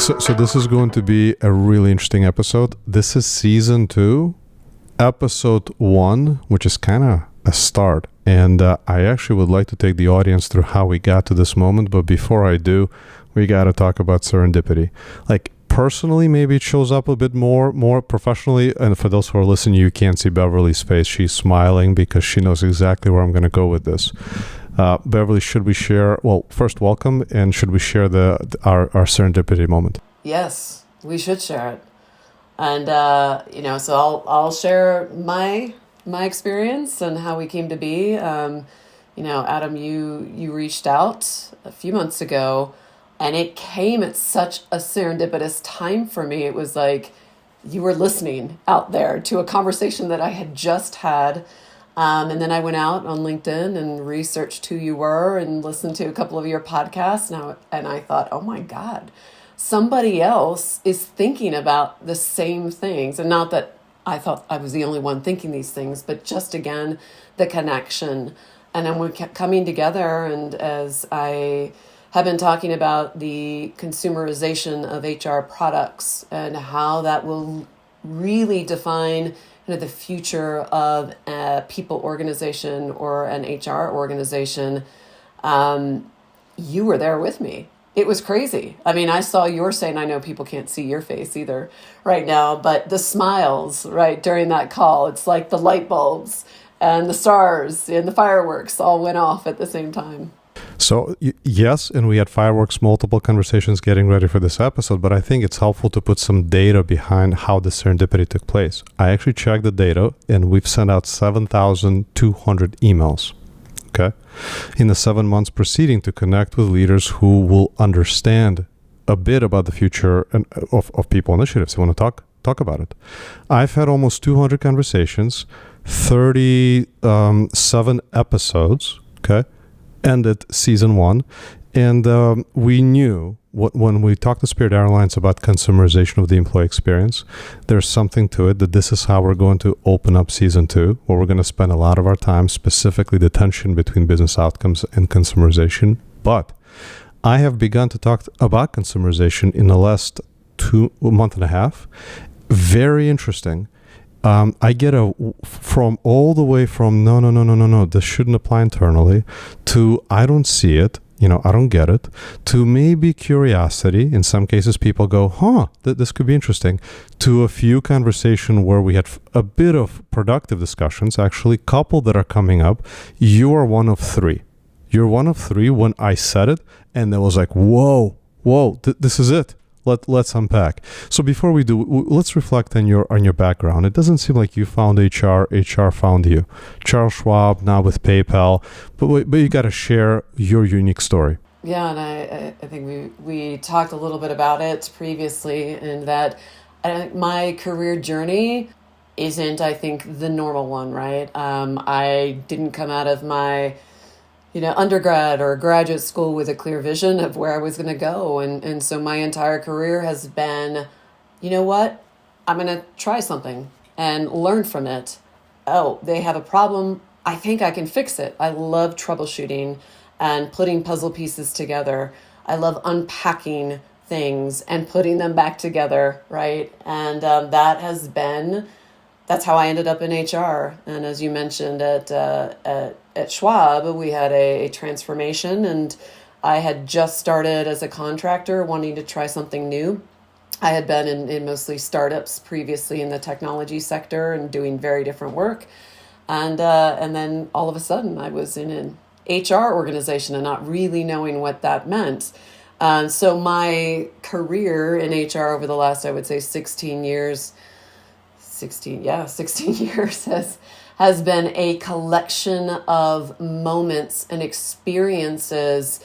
So this is going to be a really interesting episode. This is season 2, episode 1, which is kind of a start. And I actually would like to take the audience through how we got to this moment. But before I do, we got to talk about serendipity. Like personally, maybe it shows up a bit more professionally. And for those who are listening, you can't see Beverly's face. She's smiling because she knows exactly where I'm going to go with this. Beverly, should we share, well, first welcome, and should we share our serendipity moment? Yes, we should share it. And, so I'll share my experience and how we came to be. Adam, you reached out a few months ago, and it came at such a serendipitous time for me. It was like you were listening out there to a conversation that I had just had. And then I went out on LinkedIn and researched who you were and listened to a couple of your podcasts. And I thought, oh my God, somebody else is thinking about the same things. And not that I thought I was the only one thinking these things, but just again, the connection. And then we kept coming together. And as I have been talking about the consumerization of HR products and how that will really define the future of a people organization or an HR organization, you were there with me. It was crazy. I mean, I saw your saying, I know people can't see your face either right now, but the smiles, right, during that call, it's like the light bulbs and the stars and the fireworks all went off at the same time. So yes, and we had fireworks, multiple conversations getting ready for this episode, but I think it's helpful to put some data behind how the serendipity took place. I actually checked the data, and we've sent out 7,200 emails, okay, in the 7 months preceding to connect with leaders who will understand a bit about the future of people initiatives. They want to talk about it. I've had almost 200 conversations, 37 episodes, okay, ended season 1, and we knew when we talked to Spirit Airlines about consumerization of the employee experience, there's something to it, that this is how we're going to open up season 2, where we're going to spend a lot of our time, specifically the tension between business outcomes and consumerization. But I have begun to talk about consumerization in the last month and a half. Very interesting. I get from all the way from no, this shouldn't apply internally, to I don't see it, I don't get it, to maybe curiosity. In some cases, people go, this could be interesting, to a few conversation where we had a bit of productive discussions, actually, couple that are coming up. You are one of 3. You're one of 3 when I said it, and it was like, whoa, this is it. Let's unpack. So before we do, let's reflect on your background. It doesn't seem like you found HR found you. Charles Schwab, now with PayPal, but you got to share your unique story. Yeah, and I think we talked a little bit about it previously, in that my career journey isn't, I think, the normal one, right? I didn't come out of my undergrad or graduate school with a clear vision of where I was going to go. And so my entire career has been, what? I'm going to try something and learn from it. Oh, they have a problem. I think I can fix it. I love troubleshooting and putting puzzle pieces together. I love unpacking things and putting them back together, right? And that's how I ended up in HR. And as you mentioned, at Schwab, we had a transformation, and I had just started as a contractor wanting to try something new. I had been in mostly startups previously in the technology sector and doing very different work. And then all of a sudden I was in an HR organization and not really knowing what that meant. So my career in HR over the last, I would say 16 years has been a collection of moments and experiences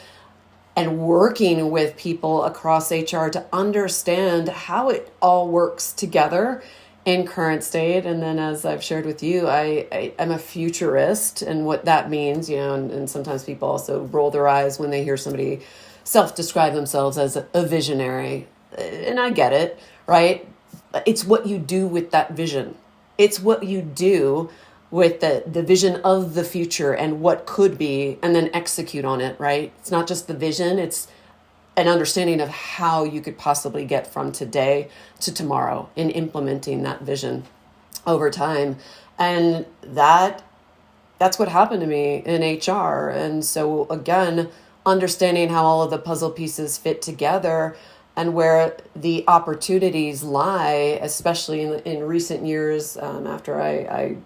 and working with people across HR to understand how it all works together in current state. And then, as I've shared with you, I'm a futurist, and what that means, and sometimes people also roll their eyes when they hear somebody self-describe themselves as a visionary. And I get it, right? It's what you do with that vision. It's what you do with the vision of the future and what could be, and then execute on it, right? It's not just the vision, it's an understanding of how you could possibly get from today to tomorrow in implementing that vision over time. And that's what happened to me in HR. And so again, understanding how all of the puzzle pieces fit together and where the opportunities lie, especially in recent years, after I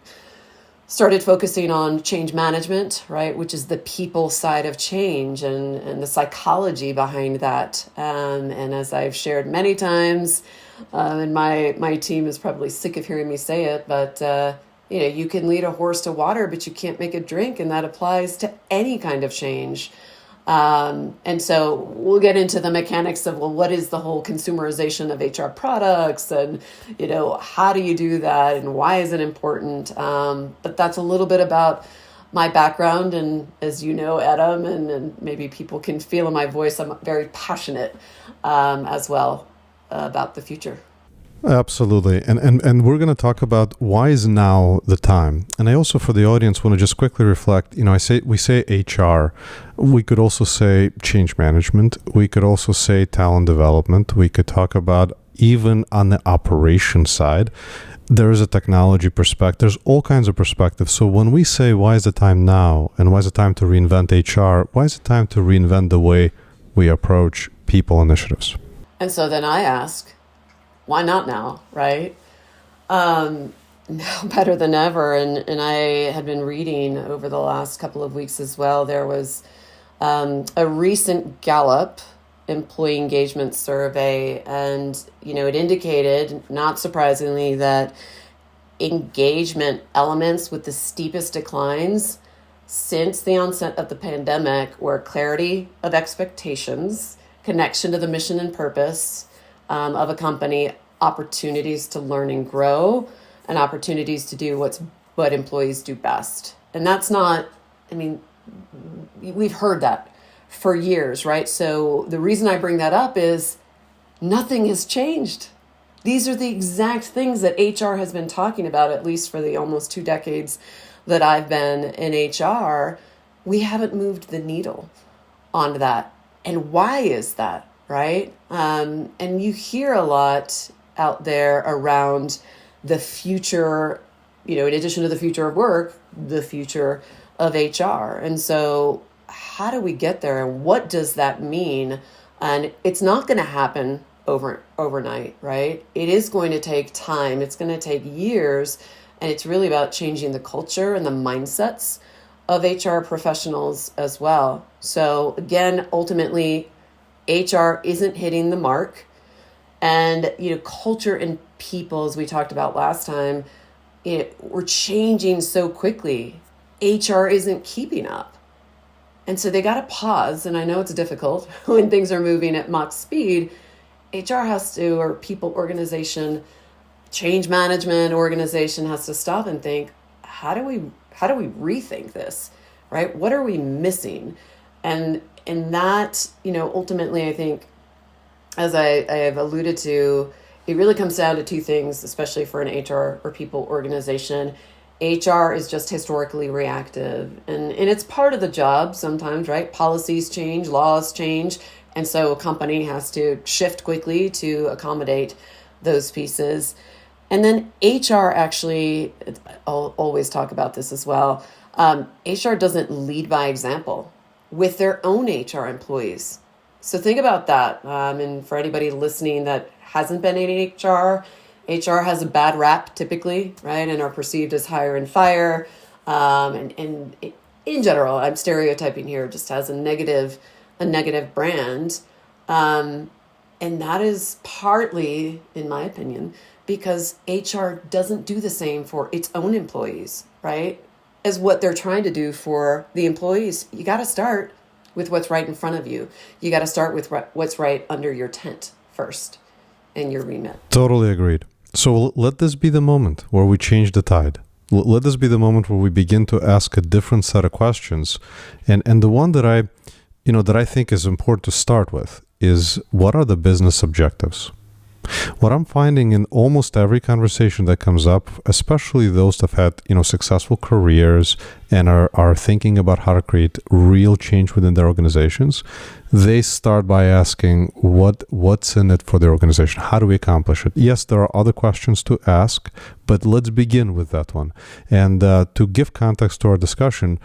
started focusing on change management, right, which is the people side of change and the psychology behind that. And as I've shared many times, and my team is probably sick of hearing me say it, but you can lead a horse to water, but you can't make it drink, and that applies to any kind of change. And so we'll get into the mechanics of, well, what is the whole consumerization of HR products, and, how do you do that, and why is it important? But that's a little bit about my background. And as you know, Adam, and maybe people can feel in my voice, I'm very passionate as well about the future. Absolutely. And we're going to talk about why is now the time. And I also, for the audience, want to just quickly reflect, we say HR. We could also say change management. We could also say talent development. We could talk about even on the operation side. There is a technology perspective. There's all kinds of perspectives. So when we say why is the time now and why is it time to reinvent HR, why is it time to reinvent the way we approach people initiatives? And so then I ask, why not now, right? Now better than ever. And I had been reading over the last couple of weeks as well. There was a recent Gallup employee engagement survey, and it indicated, not surprisingly, that engagement elements with the steepest declines since the onset of the pandemic were clarity of expectations, connection to the mission and purpose of a company, opportunities to learn and grow, and opportunities to do what employees do best. And that's not, we've heard that for years, right? So the reason I bring that up is nothing has changed. These are the exact things that HR has been talking about, at least for the almost 2 decades that I've been in HR. We haven't moved the needle on that. And why is that? Right? And you hear a lot out there around the future, in addition to the future of work, the future of HR. And so how do we get there, and what does that mean? And it's not going to happen overnight, right? It is going to take time. It's going to take years. And it's really about changing the culture and the mindsets of HR professionals as well. So again, ultimately, HR isn't hitting the mark, and culture and people, as we talked about last time, we're changing so quickly. HR isn't keeping up, and so they got to pause. And I know it's difficult when things are moving at Mach speed. HR has to, or people, organization, change management organization has to stop and think, how do we rethink this, right? What are we missing? And that, ultimately, I think, as I have alluded to, it really comes down to 2 things, especially for an HR or people organization. HR is just historically reactive, and it's part of the job sometimes, right? Policies change, laws change, and so a company has to shift quickly to accommodate those pieces. And then HR actually, I'll always talk about this as well, HR doesn't lead by example with their own HR employees. So think about that. And for anybody listening that hasn't been in HR has a bad rap typically, right? And are perceived as hire and fire. And in general, I'm stereotyping here, just has a negative brand. And that is partly, in my opinion, because HR doesn't do the same for its own employees, right? As what they're trying to do for the employees. You got to start with what's right in front of you. You got to start with what's right under your tent first in your remit. Totally agreed. So let this be the moment where we change the tide. Let this be the moment where we begin to ask a different set of questions. And the one that I think is important to start with is, what are the business objectives? What I'm finding in almost every conversation that comes up, especially those that have had, successful careers and are thinking about how to create real change within their organizations, they start by asking what's in it for the organization? How do we accomplish it? Yes, there are other questions to ask, but let's begin with that one. And to give context to our discussion,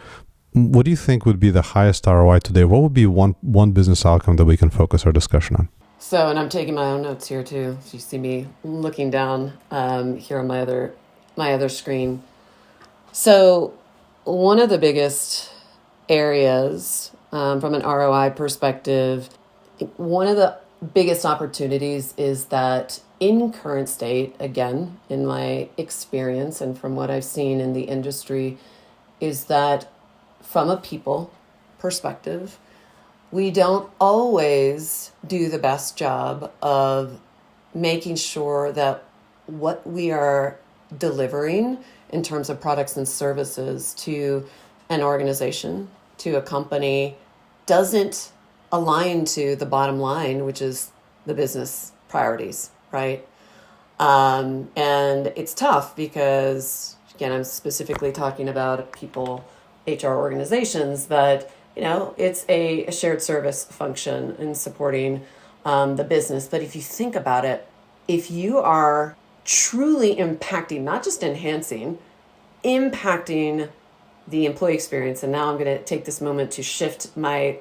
what do you think would be the highest ROI today? What would be one business outcome that we can focus our discussion on? So, and I'm taking my own notes here too. So you see me looking down here on my other screen. So, one of the biggest areas from an ROI perspective, one of the biggest opportunities is that in current state, again, in my experience and from what I've seen in the industry, is that from a people perspective, we don't always do the best job of making sure that what we are delivering in terms of products and services to an organization, to a company, doesn't align to the bottom line, which is the business priorities, right? And it's tough because, again, I'm specifically talking about people, HR organizations, but it's a shared service function in supporting the business. But if you think about it, if you are truly impacting, not just enhancing, impacting the employee experience, and now I'm going to take this moment to shift my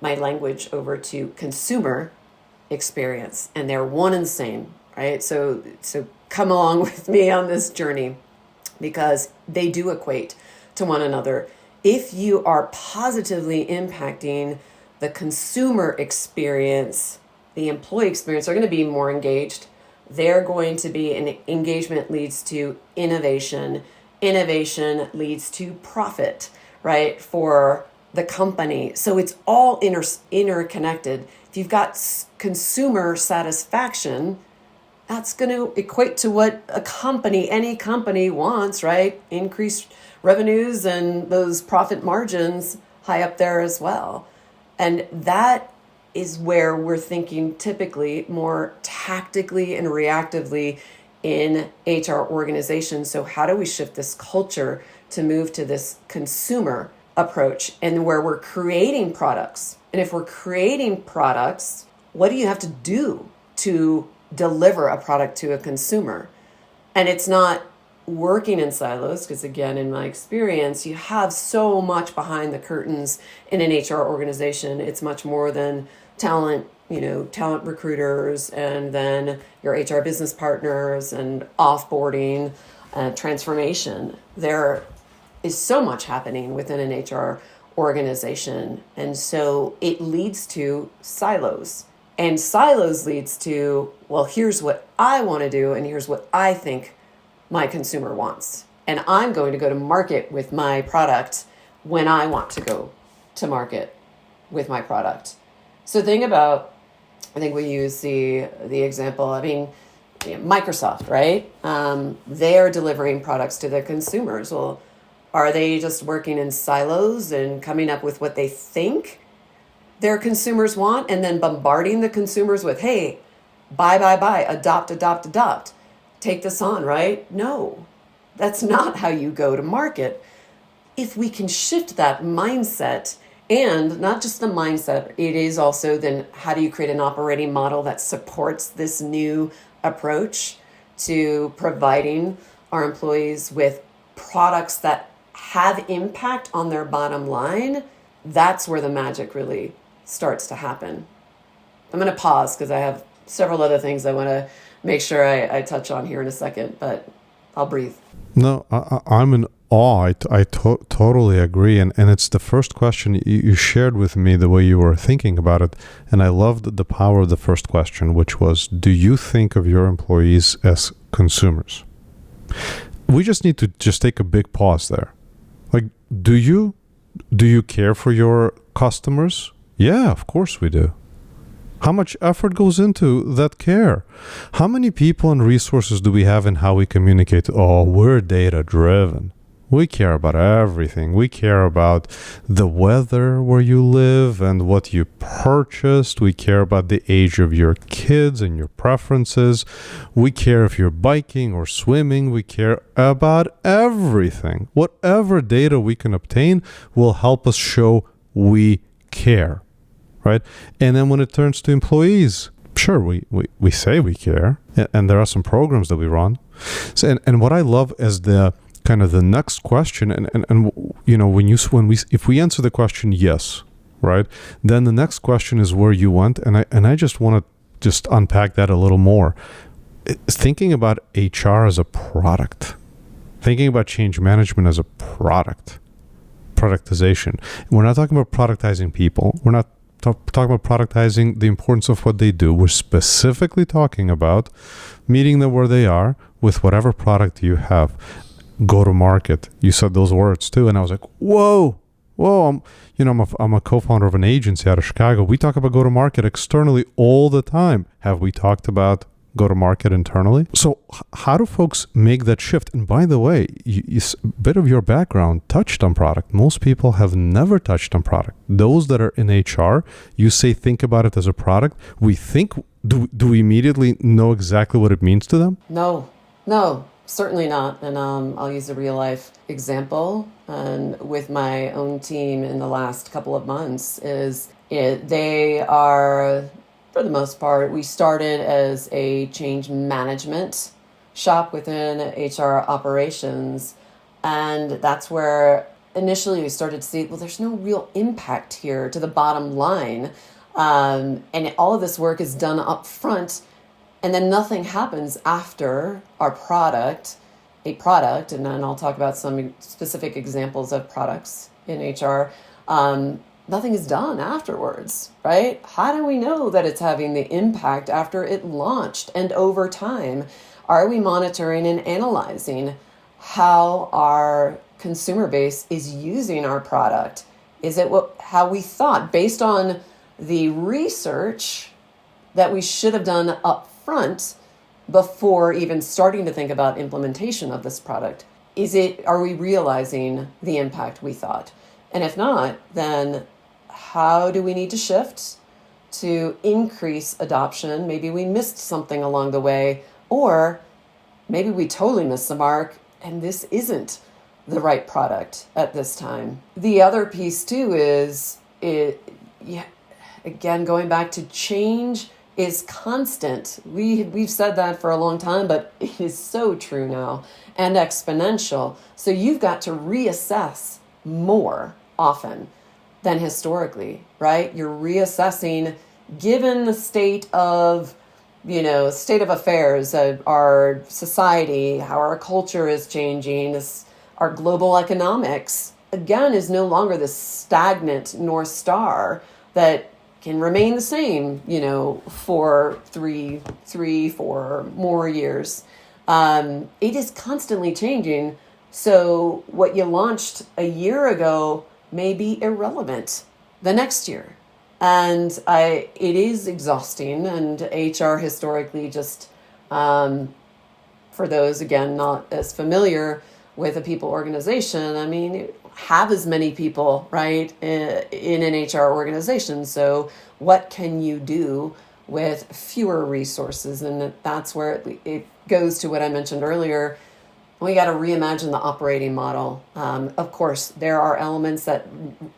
language over to consumer experience, and they're one and the same, right? So come along with me on this journey because they do equate to one another. If you are positively impacting the consumer experience, the employee experience, they're going to be more engaged. They're going to be, and engagement leads to innovation. Innovation leads to profit, right, for the company. So it's all interconnected. If you've got consumer satisfaction, that's going to equate to what any company wants, right? Increased revenues and those profit margins high up there as well. And that is where we're thinking typically more tactically and reactively in HR organizations. So how do we shift this culture to move to this consumer approach and where we're creating products? And if we're creating products, what do you have to do to deliver a product to a consumer? And it's not working in silos, because again, in my experience, you have so much behind the curtains in an HR organization. It's much more than talent recruiters, and then your HR business partners and offboarding, transformation. There is so much happening within an HR organization. And so it leads to silos. And silos leads to, well, here's what I want to do, and here's what I think my consumer wants. And I'm going to go to market with my product when I want to go to market with my product. So think about, I think we use the example, Microsoft, right? They are delivering products to their consumers. Well, are they just working in silos and coming up with what they think their consumers want and then bombarding the consumers with, hey, buy, adopt, take this on, right? No, that's not how you go to market. If we can shift that mindset, and not just the mindset, it is also then how do you create an operating model that supports this new approach to providing our employees with products that have impact on their bottom line. That's where the magic really starts to happen. I'm going to pause because I have several other things I want to make sure I touch on here in a second, but I'll breathe. No, I'm in awe. I totally agree. And it's the first question you shared with me, the way you were thinking about it. And I loved the power of the first question, which was, do you think of your employees as consumers? We just need to just take a big pause there. Like, do you care for your customers? Yeah, of course we do. How much effort goes into that care? How many people and resources do we have in how we communicate? Oh, we're data driven. We care about everything. We care about the weather where you live and what you purchased. We care about the age of your kids and your preferences. We care if you're biking or swimming. We care about everything. Whatever data we can obtain will help us show we care, right? And then when it turns to employees, sure, we say we care, and there are some programs that we run. So, and what I love is the kind of the next question, and you know, if we answer the question yes, right, then the next question is where you went, and I just want to just unpack that a little more. It's thinking about HR as a product, thinking about change management as a product, productization. We're not talking about productizing people. We're not talking about productizing the importance of what they do. We're specifically talking about meeting them where they are with whatever product you have. Go to market. You said those words too, and I was like, whoa. I'm a co-founder of an agency out of Chicago. We talk about go to market externally all the time. Have we talked about go to market internally? So how do folks make that shift? And by the way, a bit of your background touched on product. Most people have never touched on product. Those that are in HR, you say think about it as a product. We think, do we immediately know exactly what it means to them? No, certainly not. And I'll use a real life example. And with my own team in the last couple of months they are, for the most part, we started as a change management shop within HR operations. And that's where initially we started to see, well, there's no real impact here to the bottom line. And all of this work is done up front. And then nothing happens after a product, and then I'll talk about some specific examples of products in HR. Nothing is done afterwards, right? How do we know that it's having the impact after it launched? And over time, are we monitoring and analyzing how our consumer base is using our product? Is it how we thought based on the research that we should have done up front before even starting to think about implementation of this product? Are we realizing the impact we thought? And if not, then how do we need to shift to increase adoption? Maybe we missed something along the way, or maybe we totally missed the mark and this isn't the right product at this time. The other piece too is again, going back to change is constant. We've said that for a long time, but it is so true now and exponential. So you've got to reassess more often than historically, right? You're reassessing given the state of affairs, our society, how our culture is changing, our global economics, again, is no longer this stagnant North Star that can remain the same, for 4 more years. It is constantly changing. So what you launched a year ago may be irrelevant the next year. And it is exhausting, and HR historically just, for those, again, not as familiar with a people organization, have as many people, right, in an HR organization. So what can you do with fewer resources? And that's where it goes to what I mentioned earlier. We got to reimagine the operating model. Of course, there are elements that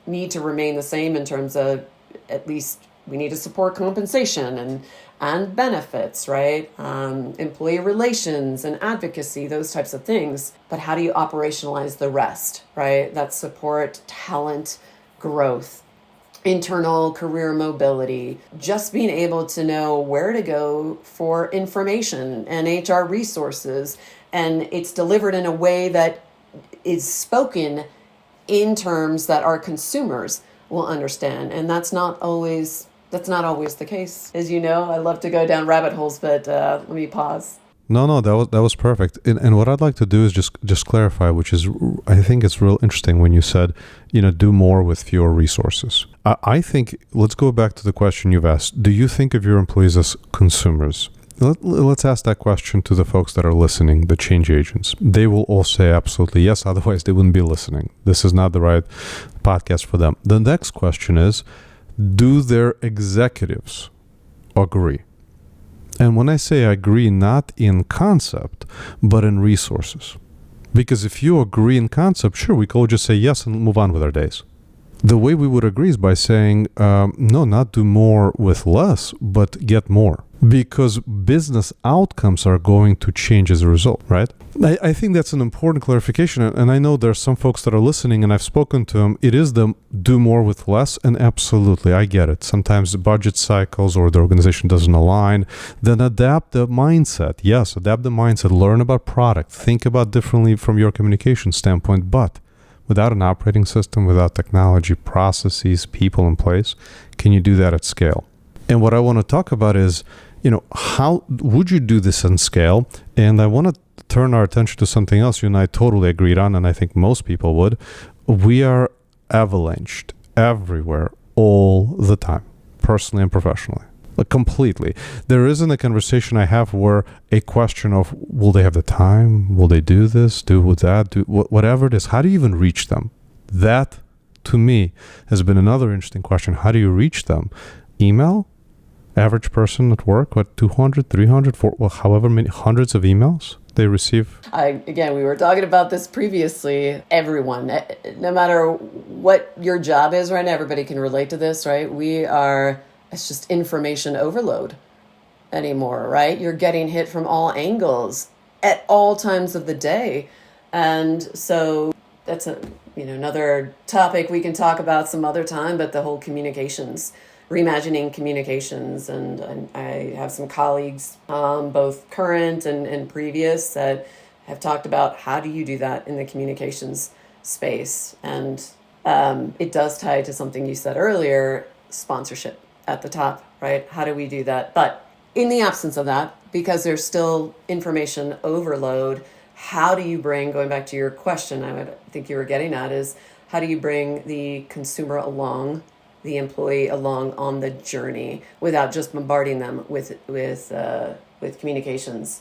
need to remain the same in terms of, at least we need to support compensation and benefits, right? Employee relations and advocacy, those types of things. But how do you operationalize the rest, right? That support talent growth, internal career mobility, just being able to know where to go for information and HR resources. And it's delivered in a way that is spoken in terms that our consumers will understand. And that's not always the case. As you know, I love to go down rabbit holes, but let me pause. No, that was perfect. And what I'd like to do is just clarify, which is, I think it's real interesting when you said, do more with fewer resources. I think, let's go back to the question you've asked. Do you think of your employees as consumers? Let's ask that question to the folks that are listening, the change agents. They will all say absolutely yes, otherwise they wouldn't be listening. This is not the right podcast for them. The next question is, do their executives agree? And when I say agree, not in concept, but in resources. Because if you agree in concept, sure, we could just say yes and move on with our days. The way we would agree is by saying, no, not do more with less, but get more. Because business outcomes are going to change as a result, right? I think that's an important clarification. And I know there's some folks that are listening, and I've spoken to them. It is the do more with less. And absolutely, I get it. Sometimes the budget cycles or the organization doesn't align. Then adapt the mindset. Yes, adapt the mindset. Learn about product. Think about differently from your communication standpoint. But without an operating system, without technology, processes, people in place, can you do that at scale? And what I want to talk about is, how would you do this on scale? And I want to turn our attention to something else you and I totally agreed on, and I think most people would. We are avalanched everywhere all the time, personally and professionally. Completely. There isn't a conversation I have where a question of, will they have the time? Will they do this? Do that? Do whatever it is. How do you even reach them? That, to me, has been another interesting question. How do you reach them? Email? Average person at work, 200, 300, however many hundreds of emails they receive? Again, we were talking about this previously. Everyone, no matter what your job is right now, everybody can relate to this, right? It's just information overload anymore, right? You're getting hit from all angles at all times of the day. And so that's another topic we can talk about some other time, but the whole communications, reimagining communications. And I have some colleagues, both current and previous, that have talked about how do you do that in the communications space. And it does tie to something you said earlier, sponsorship at the top, right? How do we do that? But in the absence of that, because there's still information overload, how do you bring, going back to your question, I would think you were getting at, is how do you bring the consumer along, the employee along on the journey without just bombarding them with communications?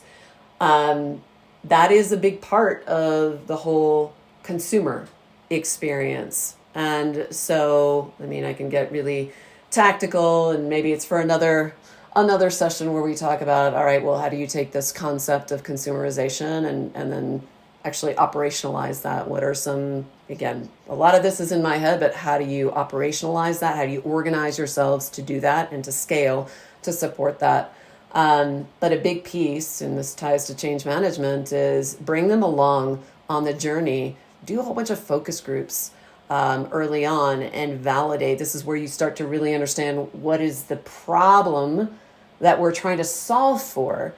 That is a big part of the whole consumer experience. And so, I can get really tactical, and maybe it's for another session where we talk about, all right, well, how do you take this concept of consumerization and then actually operationalize that? What are some, again, a lot of this is in my head, but how do you operationalize that? How do you organize yourselves to do that and to scale to support that? But a big piece, and this ties to change management, is bring them along on the journey. Do a whole bunch of focus groups early on and validate. This is where you start to really understand what is the problem that we're trying to solve for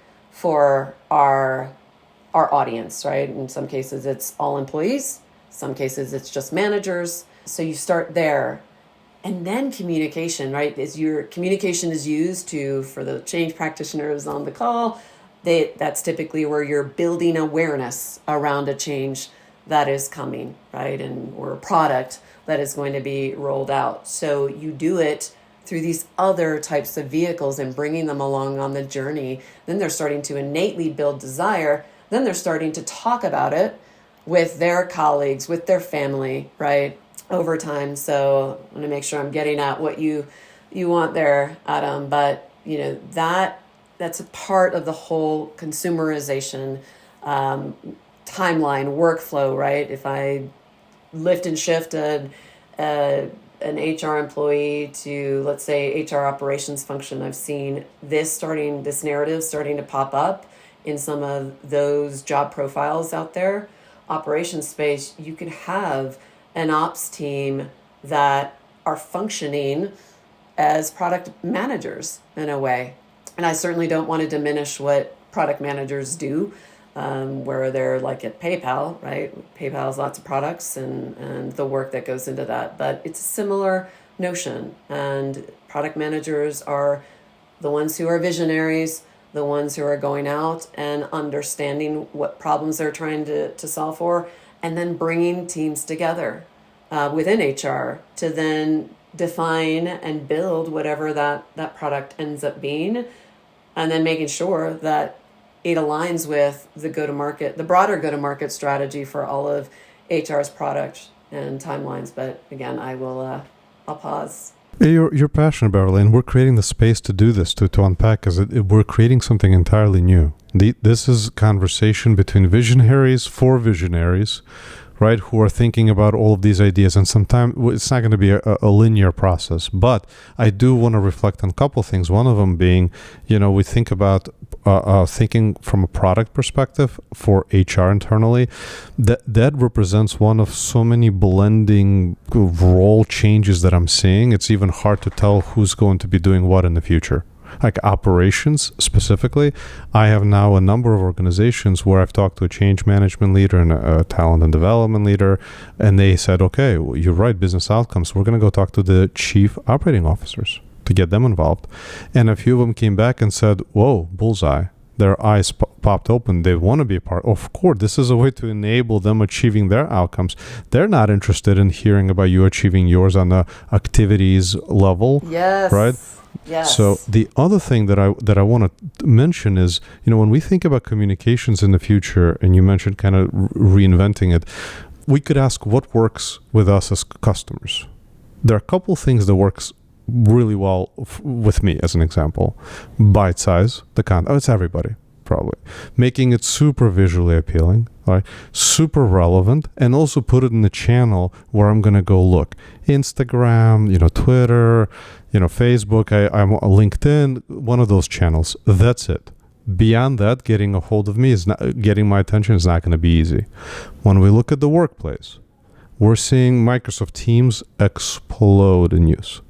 our audience, right? In some cases, it's all employees. Some cases, it's just managers. So you start there. And then communication, right? Your communication is used for the change practitioners on the call, that's typically where you're building awareness around a change that is coming, right? Or a product that is going to be rolled out. So you do it through these other types of vehicles and bringing them along on the journey. Then they're starting to innately build desire. Then they're starting to talk about it with their colleagues, with their family, right? Over time. So I want to make sure I'm getting at what you want there, Adam. But that's a part of the whole consumerization timeline workflow, right? If I lift and shift an HR employee to, let's say, HR operations function, I've seen this narrative starting to pop up in some of those job profiles out there. Operations space, you could have an ops team that are functioning as product managers in a way. And I certainly don't want to diminish what product managers do, where they're like at PayPal, right? PayPal has lots of products and the work that goes into that. But it's a similar notion. And product managers are the ones who are visionaries, the ones who are going out and understanding what problems they're trying to solve for, and then bringing teams together within HR to then define and build whatever that product ends up being and then making sure that it aligns with the broader go-to-market strategy for all of HR's product and timelines. But again, I'll pause. You're passionate about it, and we're creating the space to do this, to unpack, because we're creating something entirely new. This is conversation between visionaries for visionaries, right, who are thinking about all of these ideas. And sometimes it's not going to be a linear process. But I do want to reflect on a couple of things. One of them being, we think about thinking from a product perspective for HR internally. That represents one of so many blending role changes that I'm seeing. It's even hard to tell who's going to be doing what in the future. Like operations specifically, I have now a number of organizations where I've talked to a change management leader and a talent and development leader, and they said, okay, you're right, business outcomes. We're going to go talk to the chief operating officers to get them involved. And a few of them came back and said, whoa, bullseye. Their eyes popped open. They want to be a part. Of course, this is a way to enable them achieving their outcomes. They're not interested in hearing about you achieving yours on the activities level. Yes. Right? Yes. So the other thing that I want to mention is, when we think about communications in the future, and you mentioned kind of reinventing it, we could ask what works with us as customers. There are a couple things that works really well with me, as an example. Bite size, it's everybody, probably. Making it super visually appealing, right? Super relevant, and also put it in the channel where I'm going to go look. Instagram, Twitter, Facebook, I'm on LinkedIn, one of those channels. That's it. Beyond that, getting a hold of me getting my attention is not going to be easy. When we look at the workplace, we're seeing Microsoft Teams explode in use.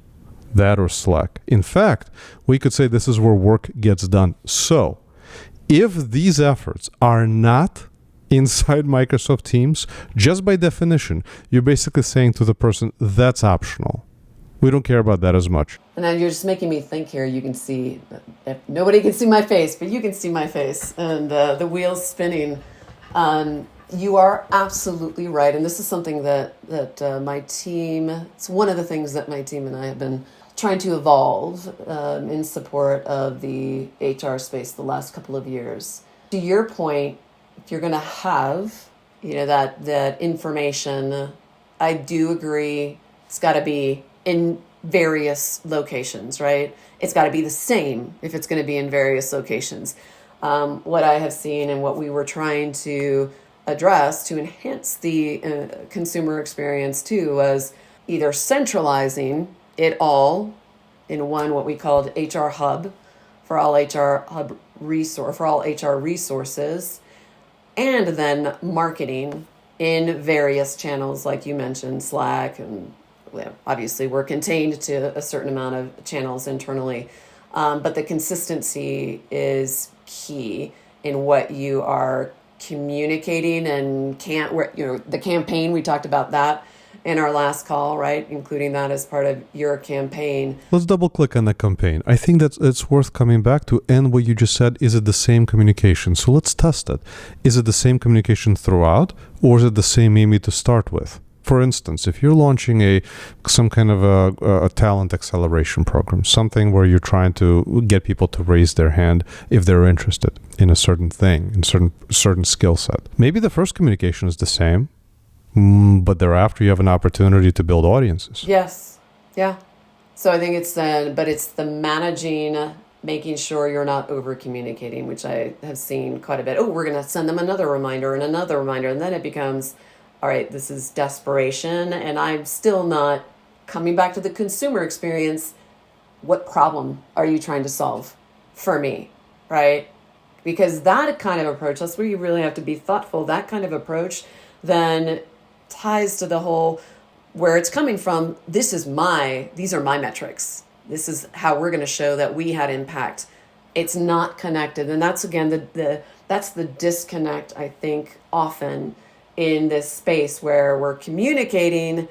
That or Slack. In fact, we could say this is where work gets done. So, if these efforts are not inside Microsoft Teams, just by definition, you're basically saying to the person, that's optional. We don't care about that as much. And then you're just making me think here. You can see, if nobody can see my face, but you can see my face and the wheels spinning. You are absolutely right. And this is something that my team, it's one of the things that my team and I have been trying to evolve in support of the HR space the last couple of years. To your point, if you're going to have, that information, I do agree, it's got to be in various locations, right? It's got to be the same if it's going to be in various locations. What I have seen and what we were trying to address to enhance the consumer experience too was either centralizing it all in one, what we called HR hub for all HR resources, and then marketing in various channels, like you mentioned, Slack, and obviously we're contained to a certain amount of channels internally. But the consistency is key in what you are communicating and the campaign, we talked about that in our last call, right? Including that as part of your campaign. Let's double click on the campaign. I think that it's worth coming back to, and what you just said, is it the same communication? So let's test it. Is it the same communication throughout, or is it the same maybe to start with? For instance, if you're launching some kind of a talent acceleration program, something where you're trying to get people to raise their hand if they're interested in a certain thing, in certain skill set. Maybe the first communication is the same, but thereafter you have an opportunity to build audiences. Yes. Yeah. So I think it's the managing, making sure you're not over communicating, which I have seen quite a bit. Oh, we're going to send them another reminder. And then it becomes, all right, this is desperation, and I'm still not coming back to the consumer experience. What problem are you trying to solve for me, right? Because that kind of approach, that's where you really have to be thoughtful. That kind of approach then ties to the whole where it's coming from. These are my metrics. This is how we're going to show that we had impact. It's not connected. And that's, again, that's the disconnect, I think, often in this space where we're communicating.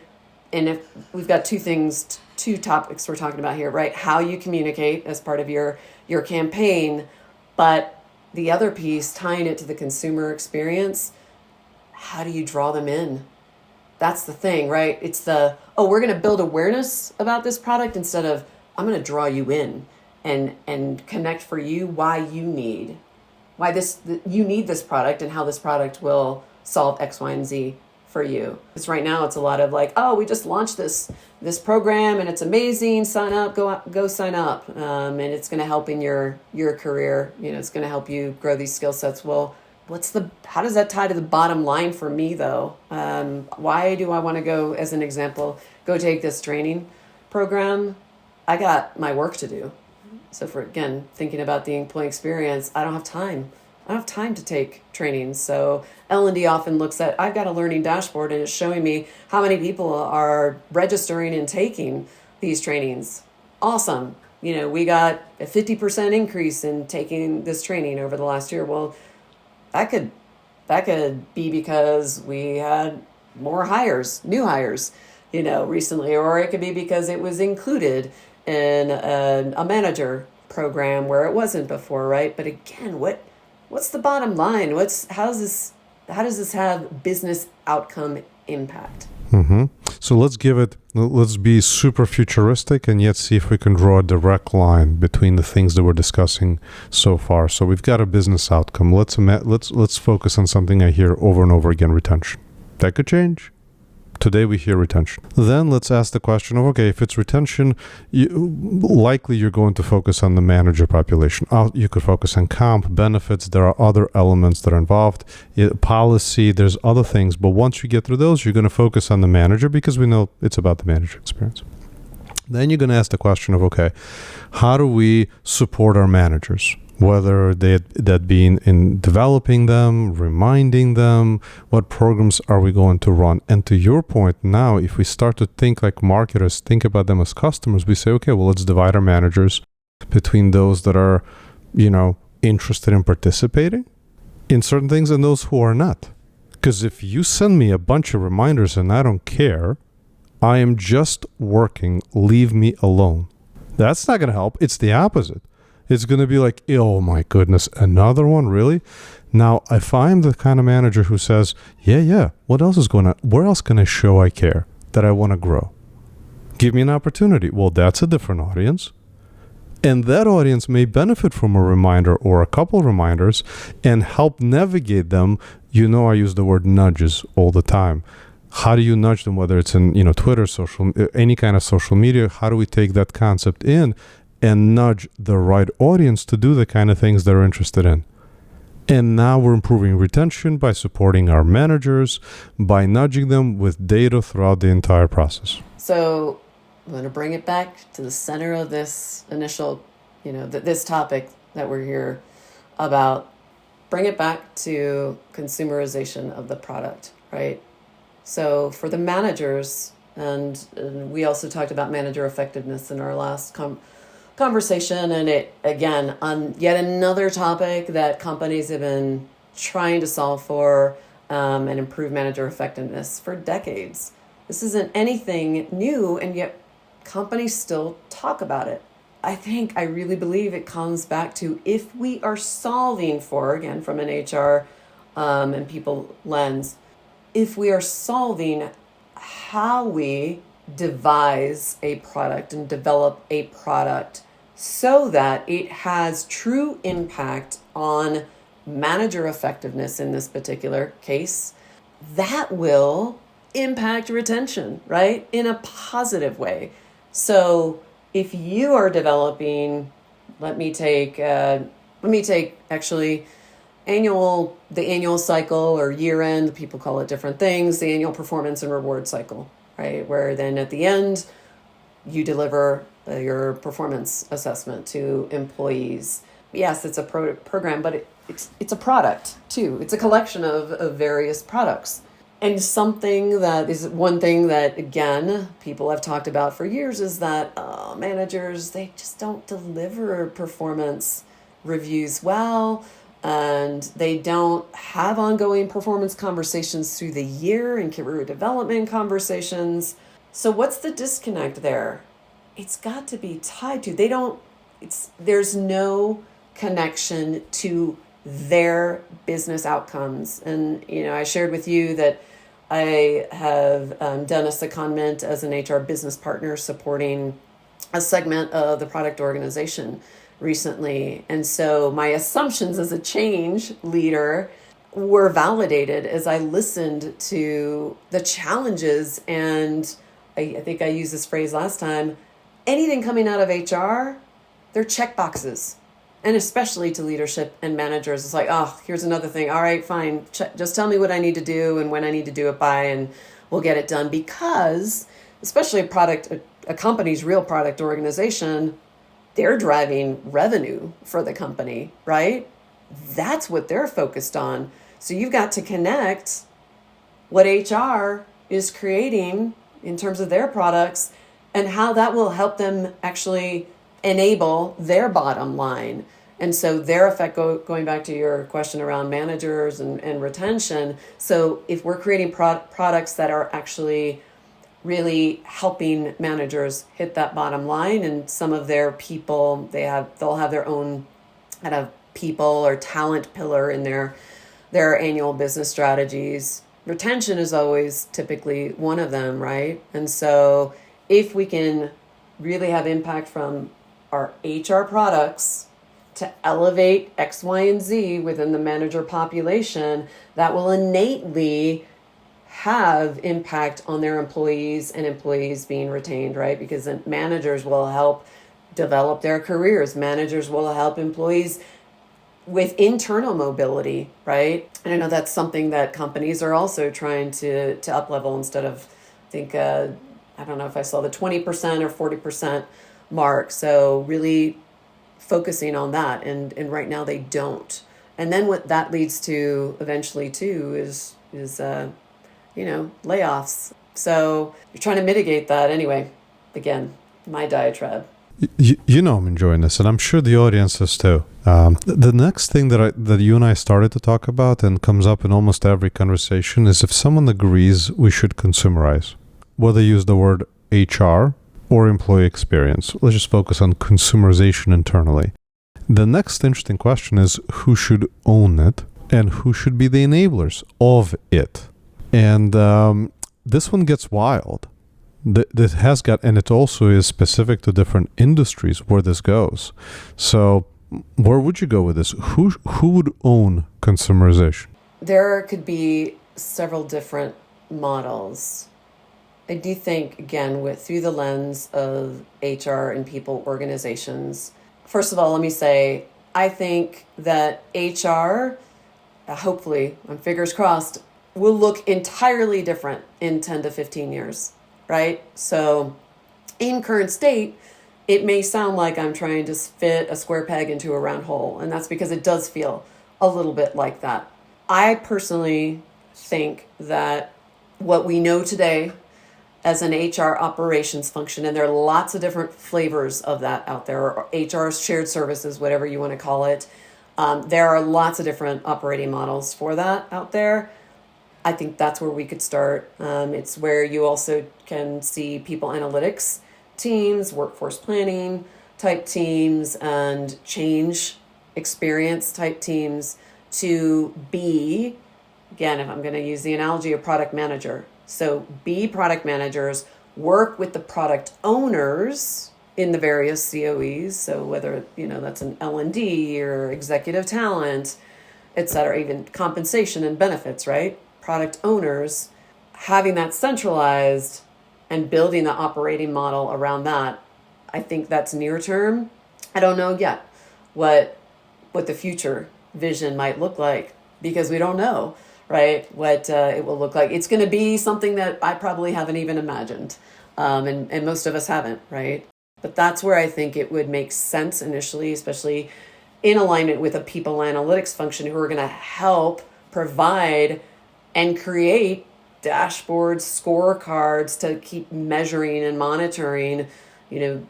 And if we've got two topics we're talking about here, right? How you communicate as part of your campaign, but the other piece, tying it to the consumer experience, how do you draw them in? That's the thing, right? It's we're going to build awareness about this product instead of, I'm going to draw you in. and connect for you why you need this product and how this product will solve X, Y, and Z for you. Because right now it's a lot of like, oh, we just launched this program and it's amazing. Sign up, go sign up, and it's going to help in your career. It's going to help you grow these skill sets. Well, how does that tie to the bottom line for me though? Why do I want to go, as an example, go take this training program? I got my work to do. So for, again, thinking about the employee experience, I don't have time. I don't have time to take trainings. So L&D often looks at, I've got a learning dashboard and it's showing me how many people are registering and taking these trainings. Awesome. We got a 50% increase in taking this training over the last year. Well, that could be because we had more new hires, recently, or it could be because it was included in a manager program where it wasn't before, right? But again, what's the bottom line? How does this have business outcome impact? Mm-hmm. So let's be super futuristic and yet see if we can draw a direct line between the things that we're discussing so far. So we've got a business outcome. Let's focus on something I hear over and over again: retention. That could change. Today we hear retention. Then let's ask the question of, okay, if it's retention, likely you're going to focus on the manager population. You could focus on comp, benefits. There are other elements that are involved. Policy, there's other things. But once you get through those, you're going to focus on the manager because we know it's about the manager experience. Then you're going to ask the question of, okay, how do we support our managers? Whether that be in developing them, reminding them, what programs are we going to run? And to your point now, if we start to think like marketers, think about them as customers, we say, okay, well, let's divide our managers between those that are, interested in participating in certain things and those who are not. Because if you send me a bunch of reminders and I don't care, I am just working, leave me alone. That's not going to help. It's the opposite. It's going to be like, oh my goodness, another one, really? Now, if I'm the kind of manager who says, yeah, what else is going on? Where else can I show I care, that I want to grow? Give me an opportunity. Well, that's a different audience. And that audience may benefit from a reminder or a couple reminders and help navigate them. I use the word nudges all the time. How do you nudge them, whether it's in, Twitter, any kind of social media? How do we take that concept in and nudge the right audience to do the kind of things they're interested in? And now we're improving retention by supporting our managers, by nudging them with data throughout the entire process. So I'm going to bring it back to the center of this initial, this topic that we're here about. Bring it back to consumerization of the product, right? So for the managers, and we also talked about manager effectiveness in our last conversation, and it again on yet another topic that companies have been trying to solve for and improve manager effectiveness for decades. This isn't anything new, and yet companies still talk about it. I really believe it comes back to, if we are solving for, again, from an HR and people lens, if we are solving how we devise a product and develop a product so that it has true impact on manager effectiveness in this particular case, that will impact retention, right? In a positive way. So if you are developing, let me take actually the annual cycle or year end, people call it different things, the annual performance and reward cycle, right? Where then at the end, you deliver your performance assessment to employees. Yes, it's a program, but it's a product too. It's a collection of various products. And something that is one thing that, again, people have talked about for years is that managers, they just don't deliver performance reviews well, and they don't have ongoing performance conversations through the year and career development conversations. So what's the disconnect there? It's got to be tied to, there's no connection to their business outcomes. And, I shared with you that I have done a secondment as an HR business partner supporting a segment of the product organization recently. And so my assumptions as a change leader were validated as I listened to the challenges. And I think I used this phrase last time, anything coming out of HR, they're check boxes. And especially to leadership and managers, it's like, oh, here's another thing. All right, fine. Just tell me what I need to do and when I need to do it by, and we'll get it done. Because especially a company's real product organization, they're driving revenue for the company, right? That's what they're focused on. So you've got to connect what HR is creating in terms of their products and how that will help them actually enable their bottom line. And so their effect, going back to your question around managers and retention. So if we're creating products that are actually really helping managers hit that bottom line, and some of their people, they'll have their own kind of people or talent pillar in their annual business strategies. Retention is always typically one of them, right? And so if we can really have impact from our HR products to elevate X, Y, and Z within the manager population, that will innately have impact on their employees and employees being retained, right? Because then managers will help develop their careers. Managers will help employees with internal mobility, right? And I know that's something that companies are also trying to up level instead of, I think, I don't know if I saw the 20% or 40% mark. So really focusing on that. And right now they don't. And then what that leads to eventually too is layoffs. So you're trying to mitigate that anyway. Again, my diatribe. You know I'm enjoying this, and I'm sure the audience is too. The next thing that you and I started to talk about and comes up in almost every conversation is if someone agrees we should consumerize, whether you use the word HR or employee experience. Let's just focus on consumerization internally. The next interesting question is who should own it and who should be the enablers of it. And this one gets wild. That has got, and it also is specific to different industries where this goes. So where would you go with this? Who would own consumerization? There could be several different models. I do think, again, through the lens of HR and people organizations. First of all, let me say, I think that HR, hopefully, on fingers crossed, will look entirely different in 10 to 15 years, right? So in current state, it may sound like I'm trying to fit a square peg into a round hole, and that's because it does feel a little bit like that. I personally think that what we know today as an HR operations function, and there are lots of different flavors of that out there, or HR shared services, whatever you want to call it. There are lots of different operating models for that out there. I think that's where we could start. It's where you also can see people analytics teams, workforce planning type teams, and change experience type teams to be, again, if I'm going to use the analogy of product manager. So be product managers, work with the product owners in the various COEs. So whether, that's an L&D or executive talent, et cetera, even compensation and benefits, right? Product owners, having that centralized and building the operating model around that. I think that's near term. I don't know yet what the future vision might look like, because we don't know, right, what it will look like. It's going to be something that I probably haven't even imagined, and most of us haven't, right? But that's where I think it would make sense initially, especially in alignment with a people analytics function who are going to help provide and create dashboards, scorecards to keep measuring and monitoring,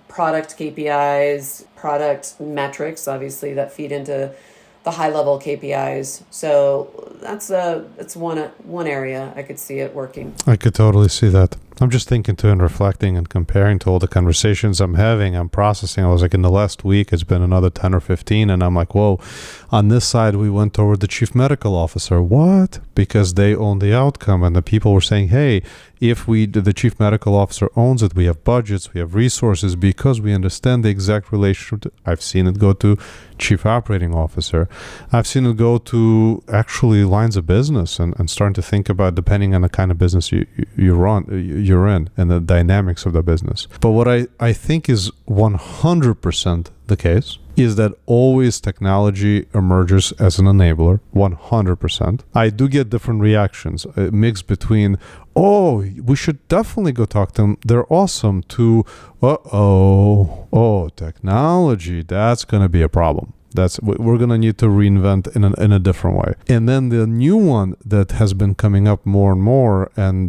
product KPIs, product metrics, obviously, that feed into the high-level KPIs. So that's one area I could see it working. I could totally see that. I'm just thinking too and reflecting and comparing to all the conversations I'm having. I'm processing. I was like, in the last week, it's been another 10 or 15. And I'm like, whoa, on this side, we went toward the chief medical officer. What? Because they own the outcome. And the people were saying, hey, if the chief medical officer owns it, we have budgets, we have resources because we understand the exact relationship. I've seen it go to chief operating officer. I've seen it go to actually lines of business and starting to think about, depending on the kind of business you're in and the dynamics of the business. But what I think is 100% the case is that always technology emerges as an enabler, 100%. I do get different reactions, a mix between, oh, we should definitely go talk to them, they're awesome, to, technology, that's going to be a problem. We're going to need to reinvent in a different way. And then the new one that has been coming up more and more, and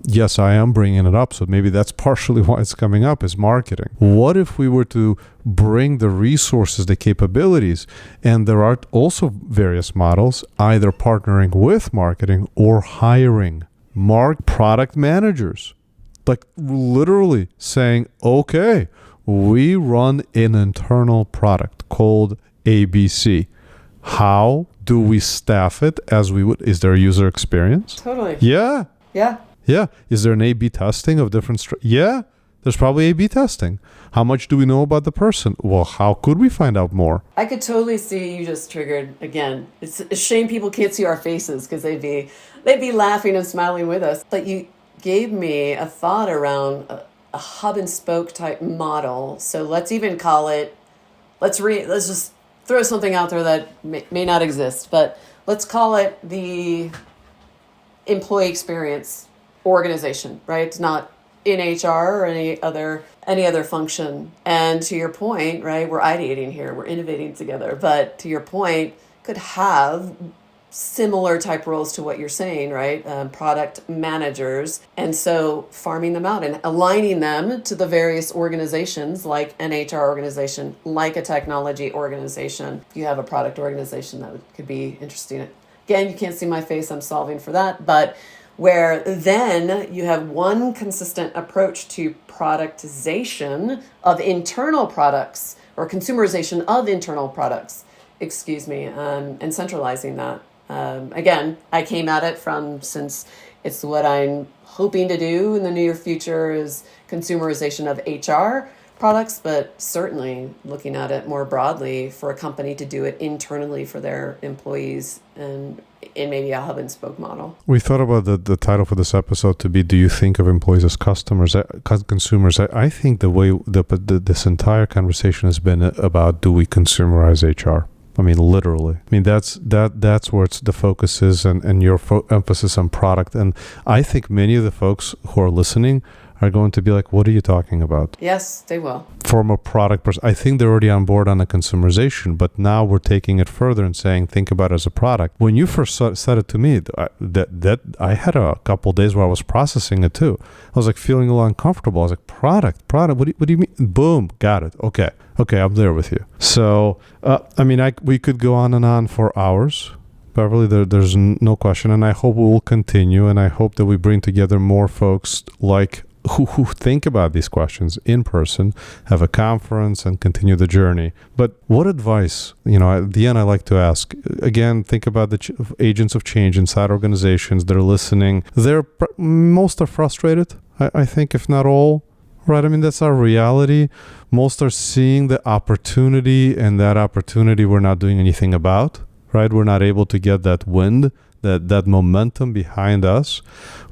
yes, I am bringing it up, so maybe that's partially why it's coming up, is marketing. What if we were to bring the resources, the capabilities, and there are also various models, either partnering with marketing or hiring product managers, like literally saying, okay, we run an internal product called ABC. How do we staff it as we would? Is there a user experience? Totally. Yeah. Yeah. Yeah. Is there an A/B testing of different? Yeah. There's probably A/B testing. How much do we know about the person? Well, how could we find out more? I could totally see you just triggered again. It's a shame people can't see our faces because they'd be laughing and smiling with us. But you gave me a thought around a hub and spoke type model. So let's even call it. Let's just throw something out there that may not exist, but let's call it the employee experience organization, right? It's not in HR or any other function. And to your point, right, we're ideating here, we're innovating together, but to your point, could have similar type roles to what you're saying, right? Product managers. And so farming them out and aligning them to the various organizations, like an HR organization, like a technology organization. If you have a product organization, that could be interesting. Again, you can't see my face, I'm solving for that, but where then you have one consistent approach to productization of internal products or consumerization of internal products, and centralizing that. Again, I came at it since it's what I'm hoping to do in the near future is consumerization of HR products, but certainly looking at it more broadly for a company to do it internally for their employees and in maybe a hub and spoke model. We thought about the title for this episode to be, do you think of employees as consumers? I think the way this entire conversation has been about, do we consumerize HR? I mean, literally. I mean, that's where the focus is, and your emphasis on product. And I think many of the folks who are listening are going to be like, what are you talking about? Yes, they will. From a product person, I think they're already on board on the consumerization, but now we're taking it further and saying, think about it as a product. When you first said it to me, that I had a couple of days where I was processing it too. I was like feeling a little uncomfortable. I was like, product. What do you mean? Boom, got it. Okay, I'm there with you. So, we could go on and on for hours. Beverly, there's no question, and I hope we will continue, and I hope that we bring together more folks like who think about these questions in person, have a conference, and continue the journey. But what advice, at the end I like to ask, again, think about the agents of change inside organizations. They're listening. Most are frustrated, I think, if not all. Right? I mean, that's our reality. Most are seeing the opportunity, and that opportunity we're not doing anything about. Right? We're not able to get that wind, that momentum behind us.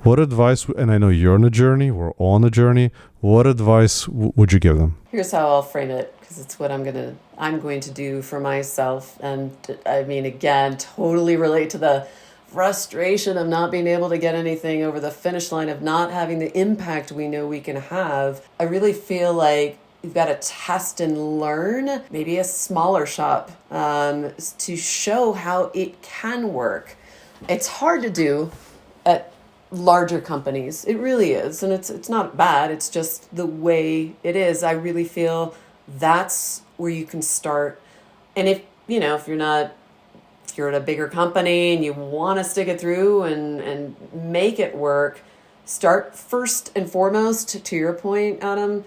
What advice, and I know you're on a journey, we're all on a journey, what advice would you give them? Here's how I'll frame it, because it's what I'm going to do for myself. And I mean, again, totally relate to the frustration of not being able to get anything over the finish line, of not having the impact we know we can have. I really feel like you've got to test and learn, maybe a smaller shop, to show how it can work. It's hard to do at larger companies. It really is. And it's not bad. It's just the way it is. I really feel that's where you can start. And if you're at a bigger company and you want to stick it through and make it work, start first and foremost, to your point, Adam,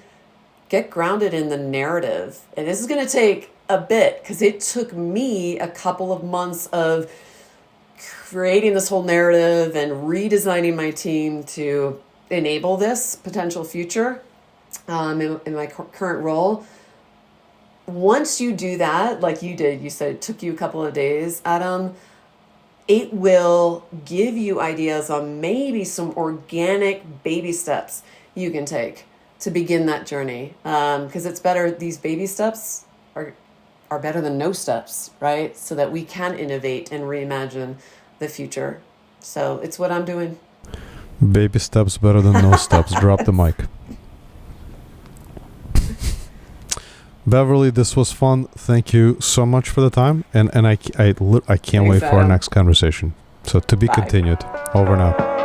get grounded in the narrative. And this is going to take a bit, because it took me a couple of months of creating this whole narrative and redesigning my team to enable this potential future in my current role. Once you do that, like you did, you said it took you a couple of days, Adam, it will give you ideas on maybe some organic baby steps you can take to begin that journey. Because it's better, these baby steps are better than no steps, right? So that we can innovate and reimagine the future. So it's what I'm doing. Baby steps better than no steps. Drop the mic. Beverly, this was fun. Thank you so much for the time. And I can't wait for our next conversation. So to be continued. Over now.